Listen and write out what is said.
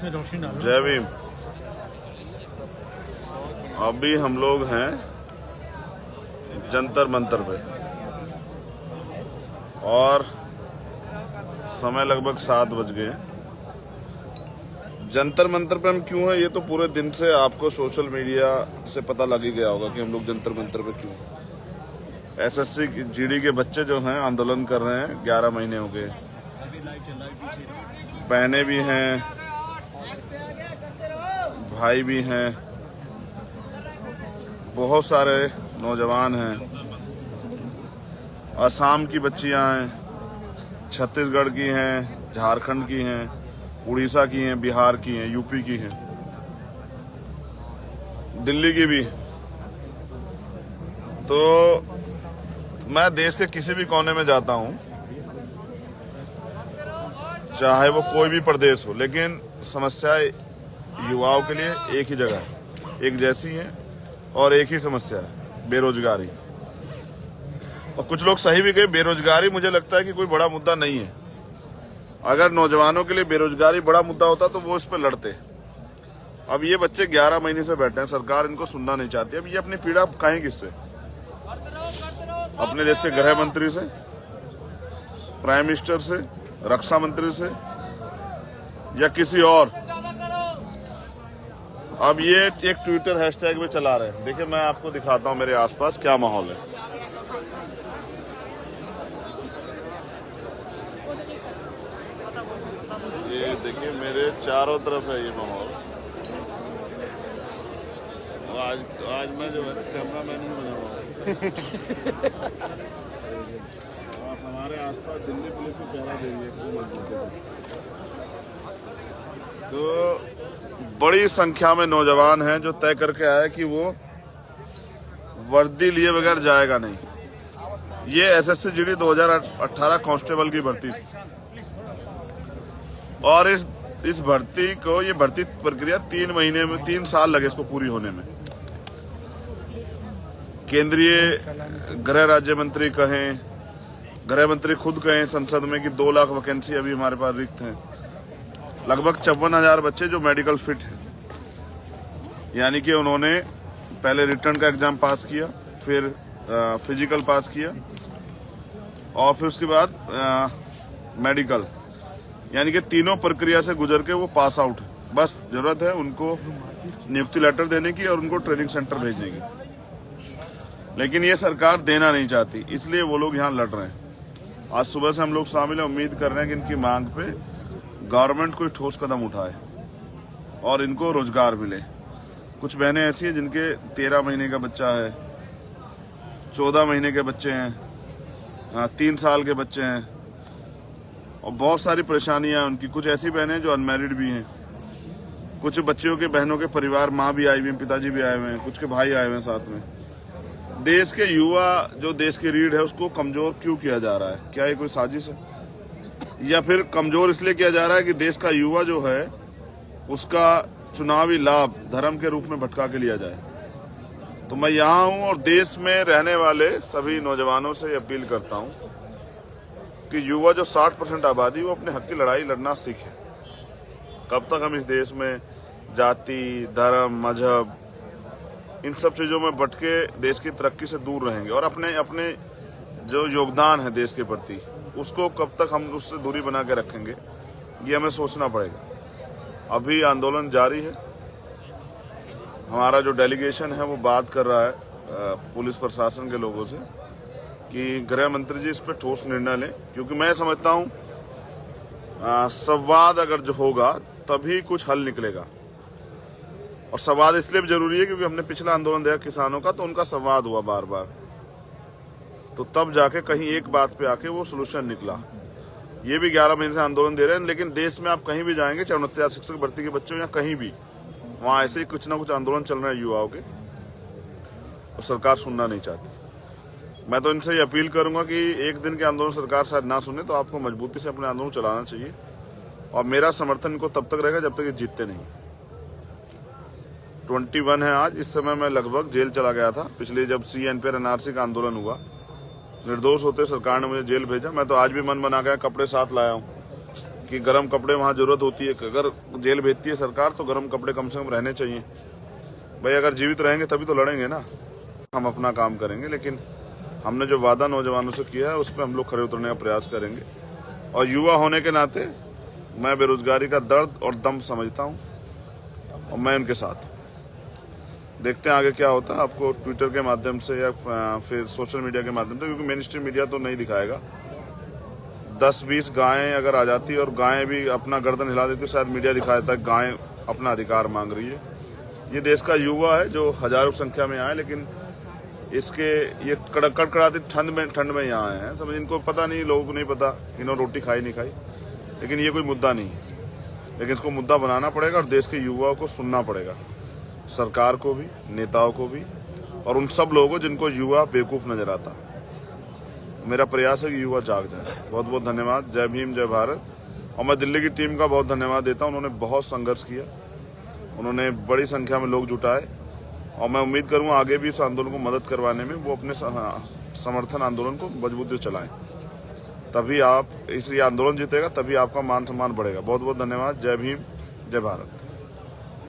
इसमें रोशनी डालो। जय भीम। अभी हम लोग हैं जंतर मंतर पे और समय लगभग 7 बज गए हैं। जंतर मंतर पे हम क्यों हैं ये तो पूरे दिन से आपको सोशल मीडिया से पता लग ही गया होगा कि हम लोग जंतर मंतर पे क्यों हैं। एसएससी जीडी के बच्चे जो हैं आंदोलन कर रहे हैं, 11 महीने हो गए। बहनें भी हैं, भाई भी हैं, बहुत सारे नौजवान हैं। असम की बच्चियां हैं, छत्तीसगढ़ की हैं, झारखंड की हैं, उड़ीसा की हैं, बिहार की हैं, यूपी की हैं, दिल्ली की भी। तो मैं देश के किसी भी कोने में जाता हूं, चाहे वो कोई भी प्रदेश हो, लेकिन समस्या युवाओं के लिए एक ही जगह है, एक जैसी है और एक ही समस्या है, बेरोजगारी। और कुछ लोग सही भी कहे, बेरोजगारी मुझे लगता है कि कोई बड़ा मुद्दा नहीं है। अगर नौजवानों के लिए बेरोजगारी बड़ा मुद्दा होता तो वो इस पर लड़ते। अब ये बच्चे 11 महीने से बैठे हैं, सरकार इनको सुनना नहीं चाहती। अब ये अपनी पीड़ा कहें किससे? अपने देश के गृह मंत्री से, प्राइम मिनिस्टर से, रक्षा मंत्री से, या किसी और? अब ये एक ट्विटर हैशटैग में चला रहे हैं। देखिए, मैं आपको दिखाता हूं मेरे आसपास क्या माहौल है। ये देखिए, मेरे चारों तरफ है ये माहौल। आज मैं जो है कैमरामैन ही बना हुआ हूँ। हमारे आसपास दिल्ली पुलिस को पहरा दे रही है। तो बड़ी संख्या में नौजवान हैं जो तय करके आए कि वो वर्दी लिए बगैर जाएगा नहीं। ये एसएससी जीडी 2018 कांस्टेबल की भर्ती थी और इस भर्ती को, ये भर्ती प्रक्रिया 3 साल लगे इसको पूरी होने में। केंद्रीय गृह राज्य मंत्री कहें, गृह मंत्री खुद कहें संसद में कि 2 लाख वैकेंसी अभी हमारे पास रिक्त हैं। लगभग 54,000 बच्चे जो मेडिकल फिट हैं, यानी कि उन्होंने पहले रिटर्न का एग्जाम पास किया, फिर फिजिकल पास किया और फिर उसके बाद मेडिकल, यानी कि तीनों प्रक्रिया से गुजर के वो पास आउट। बस जरूरत है उनको नियुक्ति लेटर देने की और उनको ट्रेनिंग सेंटर भेजने की। लेकिन ये सरकार देना नहीं चाहती, इसलिए वो लोग यहाँ लड़ रहे हैं। आज सुबह से हम लोग शामिल हैं, उम्मीद कर रहे हैं कि इनकी मांग पे गवर्नमेंट कोई ठोस कदम उठाए और इनको रोजगार मिले। कुछ बहनें ऐसी हैं जिनके 13 महीने का बच्चा है, 14 महीने के बच्चे हैं, 3 साल के बच्चे हैं और बहुत सारी परेशानियां हैं उनकी। कुछ ऐसी बहनें जो अनमैरिड भी हैं, कुछ बच्चियों के बहनों के परिवार, माँ भी आई हुई है, पिताजी भी आए हुए हैं, कुछ के भाई आए हुए हैं साथ में। देश के युवा जो देश की रीढ़ है उसको कमजोर क्यों किया जा रहा है? क्या ये कोई साजिश है? या फिर कमजोर इसलिए किया जा रहा है कि देश का युवा जो है उसका चुनावी लाभ धर्म के रूप में भटका के लिया जाए? तो मैं यहाँ हूँ और देश में रहने वाले सभी नौजवानों से अपील करता हूँ कि युवा जो 60% आबादी, वो अपने हक की लड़ाई लड़ना सीखे। कब तक हम इस देश में जाति, धर्म, मजहब, इन सब चीजों में भटके देश की तरक्की से दूर रहेंगे और अपने जो योगदान है देश के प्रति, उसको कब तक हम उससे दूरी बना के रखेंगे, ये हमें सोचना पड़ेगा। अभी आंदोलन जारी है। हमारा जो डेलीगेशन है वो बात कर रहा है पुलिस प्रशासन के लोगों से कि गृह मंत्री जी इस पर ठोस निर्णय लें, क्योंकि मैं समझता हूँ संवाद अगर जो होगा तभी कुछ हल निकलेगा। और संवाद इसलिए भी जरूरी है क्योंकि हमने पिछला आंदोलन देखा किसानों का, तो उनका संवाद हुआ बार बार, तो तब जाके कहीं एक बात पे आके वो सोल्यूशन निकला। ये भी 11 महीने से आंदोलन दे रहे हैं, लेकिन देश में आप कहीं भी जाएंगे, चाहे 69 शिक्षक भर्ती के बच्चों या कहीं भी, वहां ऐसे ही कुछ ना कुछ आंदोलन चल रहे हैं युवाओं के और सरकार सुनना नहीं चाहती। मैं तो इनसे ये अपील करूंगा कि एक दिन के आंदोलन सरकार शायद ना सुने तो आपको मजबूती से अपने आंदोलन चलाना चाहिए और मेरा समर्थन इनको तब तक रहेगा जब तक ये जीतते नहीं। 21 है आज। इस समय मैं लगभग जेल चला गया था पिछले, जब CNP NRC का आंदोलन हुआ। निर्दोष होते सरकार ने मुझे जेल भेजा। मैं तो आज भी मन बना गया, कपड़े साथ लाया हूँ कि गर्म कपड़े वहां जरूरत होती है। अगर जेल भेजती है सरकार तो गर्म कपड़े कम से कम रहने चाहिए भाई। अगर जीवित रहेंगे तभी तो लड़ेंगे ना। हम अपना काम करेंगे, लेकिन हमने जो वादा नौजवानों से किया है उस पर हम लोग खड़े उतरने का प्रयास करेंगे। और युवा होने के नाते मैं बेरोजगारी का दर्द और दम समझता हूं और मैं उनके साथ। देखते हैं आगे क्या होता है। आपको ट्विटर के माध्यम से या फिर सोशल मीडिया के माध्यम से, क्योंकि मेन स्ट्रीम मीडिया तो नहीं दिखाएगा। 10-20 गायें अगर आ जाती और गायें भी अपना गर्दन हिला देती, शायद मीडिया दिखा देता है गायें अपना अधिकार मांग रही है। ये देश का युवा है जो हजारों की संख्या में आए, लेकिन इसके ये कड़कड़ाती ठंड में यहाँ आए हैं। समझ, इनको पता नहीं, लोगों को नहीं पता इन्होंने रोटी खाई नहीं खाई, लेकिन ये कोई मुद्दा नहीं है। लेकिन इसको मुद्दा बनाना पड़ेगा और देश के युवाओं को सुनना पड़ेगा, सरकार को भी, नेताओं को भी, और उन सब लोगों को जिनको युवा बेवकूफ नजर आता। मेरा प्रयास है कि युवा जाग जाए। बहुत बहुत धन्यवाद। जय भीम, जय भारत। और मैं दिल्ली की टीम का बहुत धन्यवाद देता हूँ। उन्होंने बहुत संघर्ष किया, उन्होंने बड़ी संख्या में लोग जुटाए, और मैं उम्मीद करूंगा आगे भी इस आंदोलन को मदद करवाने में वो अपने समर्थन आंदोलन को मजबूती से चलाएं। तभी आप, इसलिए आंदोलन जीतेगा, तभी आपका मान सम्मान बढ़ेगा। बहुत बहुत धन्यवाद। जय भीम, जय भारत।